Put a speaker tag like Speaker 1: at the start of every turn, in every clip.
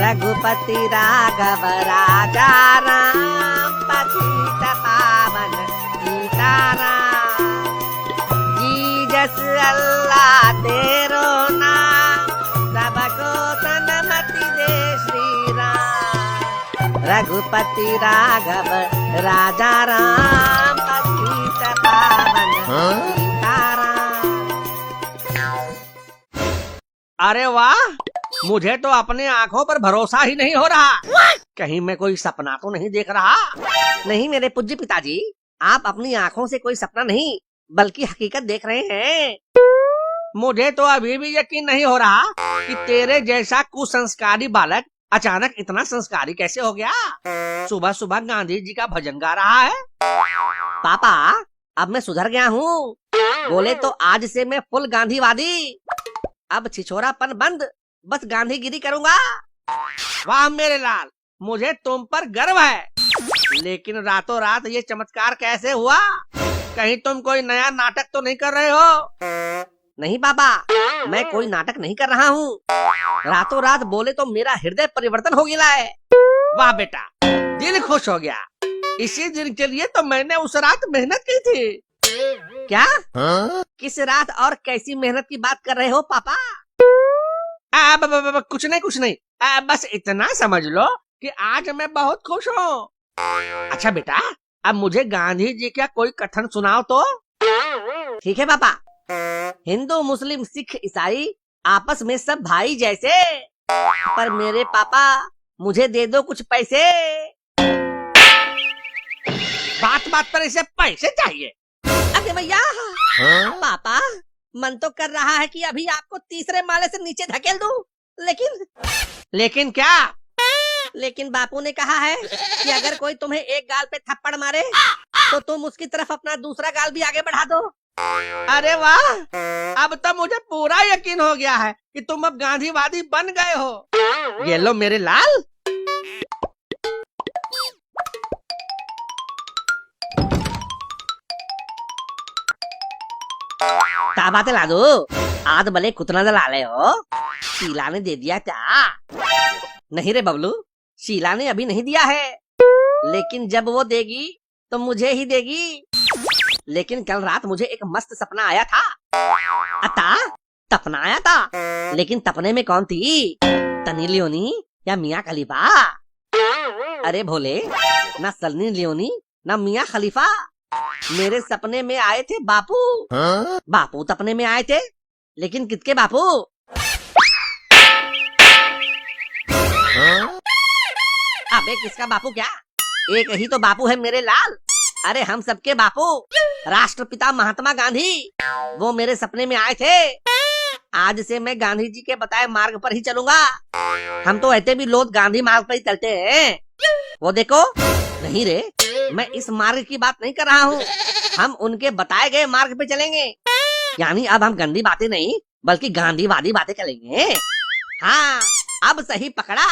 Speaker 1: रघुपति राघव राजा राम पतित पावन सीताराम। जीजस अल्लाह तेरो नाम सबको सन्मति दे श्री राम। रघुपति राघव राजा राम पतित पावन सीताराम। अरे वाह, मुझे तो अपने आंखों पर भरोसा ही नहीं हो रहा। कहीं मैं कोई सपना तो नहीं देख रहा। नहीं मेरे पूज्य पिताजी, आप अपनी आंखों से कोई सपना नहीं बल्कि हकीकत देख रहे हैं। मुझे तो अभी भी यकीन नहीं हो रहा कि तेरे जैसा कुसंस्कारी बालक अचानक इतना संस्कारी कैसे हो गया। सुबह सुबह गांधी जी का भजन गा रहा है। पापा, अब मैं सुधर गया हूँ। बोले तो आज से मैं फुल गांधीवादी। अब छिछोरापन बंद, बस गांधीगिरी करूंगा। वाह मेरे लाल, मुझे तुम पर गर्व है। लेकिन रातों रात ये चमत्कार कैसे हुआ? कहीं तुम कोई नया नाटक तो नहीं कर रहे हो? नहीं पापा, मैं कोई नाटक नहीं कर रहा हूँ। रातों रात बोले तो मेरा हृदय परिवर्तन हो गया है। वाह बेटा, दिल खुश हो गया। इसी दिन के लिए तो मैंने उस रात मेहनत की थी। क्या? किस रात और कैसी मेहनत की बात कर रहे हो पापा? कुछ नहीं। बस इतना समझ लो कि आज मैं बहुत खुश हूँ। अच्छा बेटा, अब मुझे गांधी जी का कोई कथन सुनाओ तो। ठीक है पापा। हिंदू मुस्लिम सिख ईसाई आपस में सब भाई जैसे, पर मेरे पापा मुझे दे दो कुछ पैसे। बात बात पर इसे पैसे चाहिए। अरे भैया, पापा मन तो कर रहा है कि अभी आपको तीसरे माले से नीचे धकेल दूं, लेकिन क्या? लेकिन बापू ने कहा है कि अगर कोई तुम्हें एक गाल पे थप्पड़ मारे तो तुम उसकी तरफ अपना दूसरा गाल भी आगे बढ़ा दो। अरे वाह, अब तो मुझे पूरा यकीन हो गया है कि तुम अब गांधीवादी बन गए हो। ये लो मेरे लाल। क्या बात है लादू, आज भले कुतना दला ले हो। शीला ने दे दिया क्या? नहीं रे बबलू, शीला ने अभी नहीं दिया है, लेकिन जब वो देगी तो मुझे ही देगी। लेकिन कल रात मुझे एक मस्त सपना आया था। सपना आया था, लेकिन सपने में कौन थी? तनी लियोनी या मियाँ खलीफा? अरे भोले, ना सन्नी लियोनी ना मियाँ खलीफा। मेरे सपने में आए थे बापू। बापू सपने में आए थे, लेकिन किसके बापू? अबे किसका बापू क्या? एक ही तो बापू है मेरे लाल। अरे हम सबके बापू, राष्ट्रपिता महात्मा गांधी, वो मेरे सपने में आए थे। आज से मैं गांधी जी के बताए मार्ग पर ही चलूंगा। हम तो ऐसे भी लोग गांधी मार्ग पर ही चलते हैं। वो देखो। नहीं रे, मैं इस मार्ग की बात नहीं कर रहा हूँ। हम उनके बताए गए मार्ग पे चलेंगे। यानी अब हम गंदी बातें नहीं बल्कि गांधीवादी बातें करेंगे। हाँ, अब सही पकड़ा।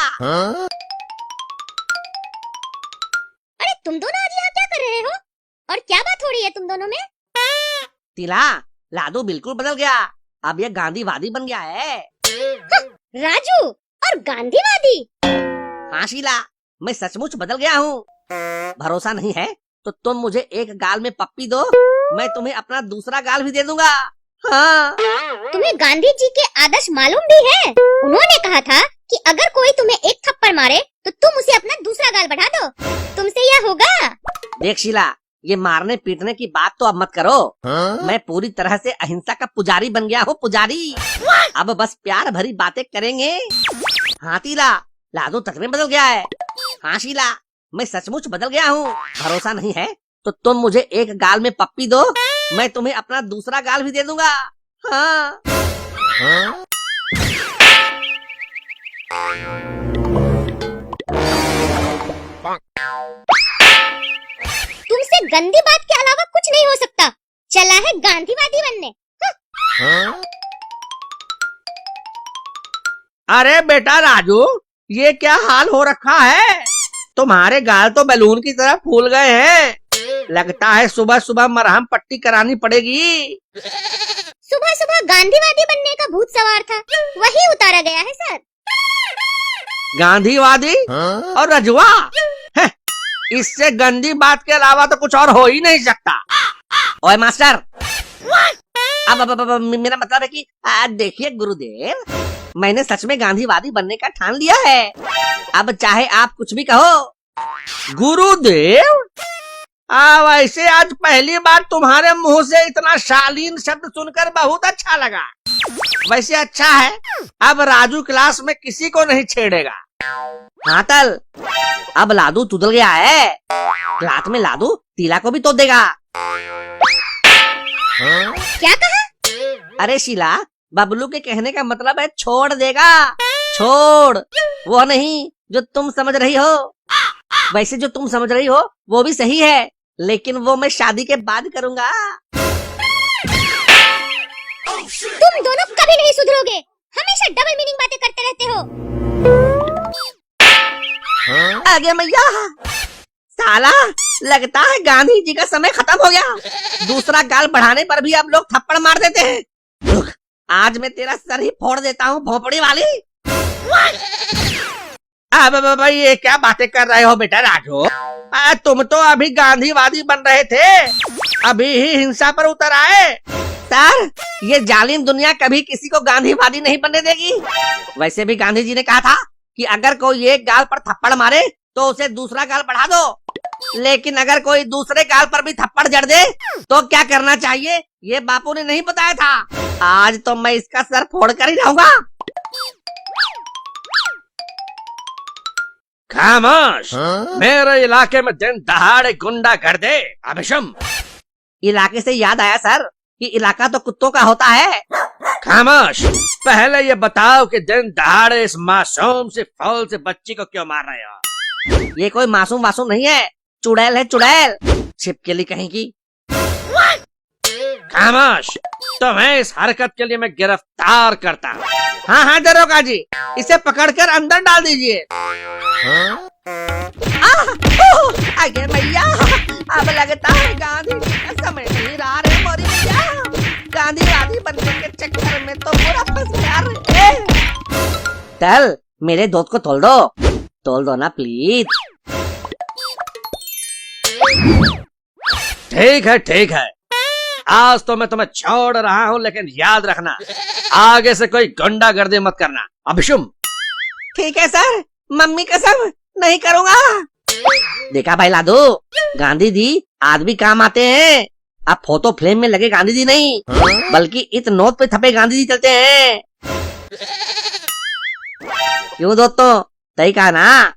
Speaker 2: अरे तुम दोनों आज यहाँ क्या कर रहे हो? और क्या बात हो रही है तुम दोनों में?
Speaker 1: तिला, लादू बिल्कुल बदल गया। अब ये गांधीवादी बन गया है।
Speaker 2: राजू, और गांधीवादी?
Speaker 1: हाँ शीला, मैं सचमुच बदल गया हूँ। भरोसा नहीं है तो तुम मुझे एक गाल में पप्पी दो, मैं तुम्हें अपना दूसरा गाल भी दे दूंगा। हाँ।
Speaker 2: तुम्हें गांधी जी के आदर्श मालूम भी है? उन्होंने कहा था कि अगर कोई तुम्हें एक थप्पड़ मारे तो तुम उसे अपना दूसरा गाल बढ़ा दो। तुमसे यह होगा?
Speaker 1: देख शीला, ये मारने पीटने की बात तो अब मत करो। मैं पूरी तरह से अहिंसा का पुजारी बन गया हूँ, पुजारी। अब बस प्यार भरी बातें करेंगे। हाँ तीला, लादू सच में बदल गया है। हाँ शीला, मैं सचमुच बदल गया हूँ। भरोसा नहीं है तो तुम मुझे एक गाल में पप्पी दो, मैं तुम्हें अपना दूसरा गाल भी दे दूंगा। हाँ।
Speaker 2: तुमसे गंदी बात के अलावा कुछ नहीं हो सकता। चला है गांधीवादी बनने।
Speaker 1: अरे बेटा राजू, ये क्या हाल हो रखा है? तुम्हारे गाल तो बैलून की तरह फूल गए हैं। लगता है सुबह सुबह मरहम पट्टी करानी पड़ेगी।
Speaker 2: सुबह सुबह गांधीवादी बनने का भूत सवार था, वही उतारा गया है सर।
Speaker 1: गांधीवादी और रजुआ, हैं, इससे गंदी बात के अलावा तो कुछ और हो ही नहीं सकता। ओए मास्टर, अब मेरा मतलब है कि देखिए गुरुदेव, मैंने सच में गांधीवादी बनने का ठान लिया है। अब चाहे आप कुछ भी कहो। गुरुदेव, वैसे आज पहली बार तुम्हारे मुंह से इतना शालीन शब्द सुनकर बहुत अच्छा लगा। वैसे अच्छा है, अब राजू क्लास में किसी को नहीं छेड़ेगा। हाँ तल, अब लादू तुदल गया है, क्लास में लादू तीला को भी तोड़ देगा।
Speaker 2: क्या कहा?
Speaker 1: अरे शीला, बबलू के कहने का मतलब है छोड़ देगा। छोड़, वो नहीं जो तुम समझ रही हो। वैसे जो तुम समझ रही हो वो भी सही है, लेकिन वो मैं शादी के बाद करूंगा।
Speaker 2: तुम दोनों कभी नहीं सुधरोगे, हमेशा डबल मीनिंग बातें करते रहते हो।
Speaker 1: आगे मैया, साला लगता है गांधी जी का समय खत्म हो गया। दूसरा गाल बढ़ाने पर भी अब लोग थप्पड़ मार देते हैं। रुक, आज मैं तेरा सर ही फोड़ देता हूँ, भोपड़ी वाली। अब भाई ये क्या बातें कर रहे हो बेटा राजू? तुम तो अभी गांधीवादी बन रहे थे, अभी ही हिंसा पर उतर आए। सर, ये जालिम दुनिया कभी किसी को गांधीवादी नहीं बनने देगी। वैसे भी गांधी जी ने कहा था कि अगर कोई एक गाल पर थप्पड़ मारे तो उसे दूसरा गाल बढ़ा दो। लेकिन अगर कोई दूसरे गाल पर भी थप्पड़ जड़ दे तो क्या करना चाहिए, ये बापू ने नहीं बताया था। आज तो मैं इसका सर फोड़ कर ही रहूंगा। खामोश, मेरे इलाके में दिन दहाड़े गुंडा कर दे अभिशम। इलाके से याद आया सर कि इलाका तो कुत्तों का होता है। खामोश, पहले ये बताओ कि दिन दहाड़े इस मासूम से फौल से बच्ची को क्यों मार रहे हो? ये कोई मासूम वासूम नहीं है, चुड़ैल है, चुड़ैल, छिपकली कहीं की। खामोश, तुम्हें इस हरकत के लिए मैं गिरफ्तार करता हूँ। हाँ हाँ दरोगा जी, इसे पकड़कर अंदर डाल दीजिए। आगे भैया, अब लगता है गांधी जी का समय नहीं रहा रे मोरी भैया। गांधीवादी बनने के चक्कर में तो पूरा फंस गया रे। चल, मेरे दोस्त को तोल दो ना प्लीज। ठीक है, आज तो मैं तुम्हें छोड़ रहा हूँ, लेकिन याद रखना आगे से कोई गुंडागर्दी मत करना अभिशुम। ठीक है सर, मम्मी कसम नहीं करूँगा। देखा भाई लादू, गांधी जी आज भी काम आते हैं। अब फोटो फ्रेम में लगे गांधी जी नहीं, बल्कि इस नोट पे छपे गांधी जी चलते हैं। क्यों दोस्तों, सही कहा ना?